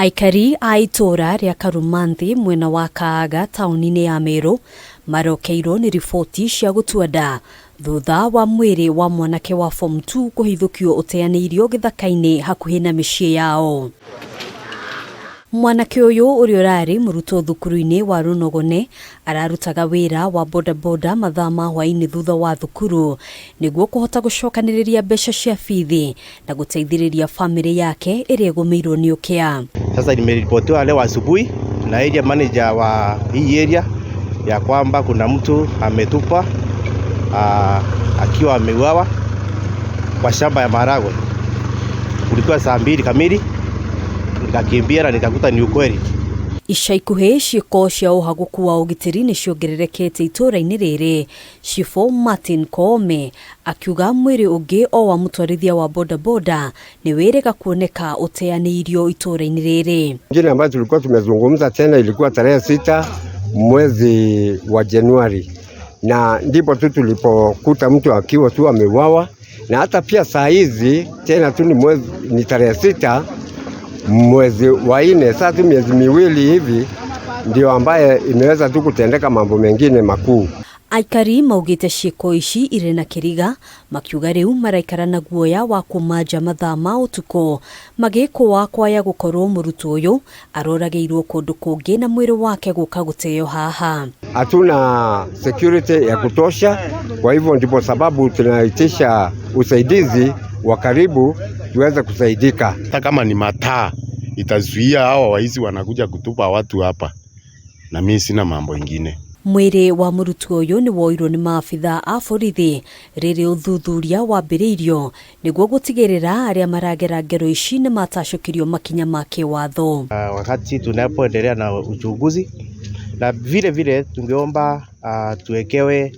Aikari a itura ria KARUMANTHI mwena wa KAAGA tauni-ini ya Meru marokeirwo ni riboti cia gũtua thutha wa mwĩrĩ wa mwanake wa form 2 kũhithũkio ũteanĩirio gĩthaka-inĩ hakuhĩ na mĩciĩ yao. Mwanake ũyũ ũrĩa ũrarĩ mũrutwo thukuru-inĩ wa Runogone ararutaga wĩra wa bodaboda mathaa ma hwaĩ-inĩ thutha wa thukuru nĩguo kũhota gũcokanĩrĩria mbeca cia bithi na gũteithĩrĩria famĩlĩ yake ĩrĩa ĩgũmĩirwo nĩ ũkĩa. Sasa nimeripotiwa leo asubuhi na area manager wa hii area ya kwamba kuna mtu ametupwa akiwa ameuawa kwa shamba ya maharagwe. Kulikuwa saa 2 kamili, nikakimbia na nikakuta ni ukweli. Ica ikuhĩ ciĩko cia ũhagũku wa ũgitĩri nĩ ciongererekete itũũra-inĩ rĩrĩ. Cifo Martin Koome akiuga mwĩrĩ ũngĩ o wa mũtwarithia wa bodaboda nĩ wĩrĩga kuoneka ũteanĩirio itũũra-inĩ rĩrĩ. Jina ambayo tulikuwa tumezungumza tena ilikuwa tarehe 6 mwezi wa Januari, na ndipo tu tulipokuta mtu akiwa tu ameuawa, na hata pia saa hizi tena tu ni tarehe 6 mwezi wa 4, sasa tu miezi miwili hivi ndio ambaye imeweza tu kutendeka mambo mengine makuu. Aikari maugite ciĩko ici irĩ na KIRIGA makiuga rĩu maraikara na guoya wa kumanja mathaa ma ũtukũ magĩkũa kwaya gũkorwo mũrutwo ũyũ aroragĩirwo kũndũ kũngĩ na mwĩrĩ wake gũka gũteo haha. Hatuna security ya kutosha, kwa hivyo ndipo sababu tunaitisha usaidizi wa karibu tuweze kusaidika. Hata kama ni mataa itazuia hawa waizi wanakuja kutupa watu hapa, na mimi sina mambo ingine. Mwĩrĩ wa mũrutwo ũyũ nĩ woirwo nĩ maabitha a borithi rĩrĩ ũthuthuria wambĩrĩirio nĩguo gũtigĩrĩra arĩa maragera ngero ici nĩ matacũkĩrio makinya ma kĩwatho. Wakati tunapoendelea na uchunguzi, na vile tungeomba tuwekewe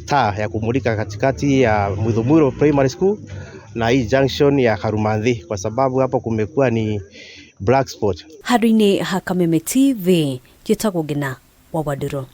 taa ya kumulika katikati ya Mũrutwo Primary School na hii junction ya KARUMANTHI, kwa sababu hapo kumekuwa ni black spot. Harĩ-inĩ ha Kameme TV, Njĩtagwo Ngina wa Waduro.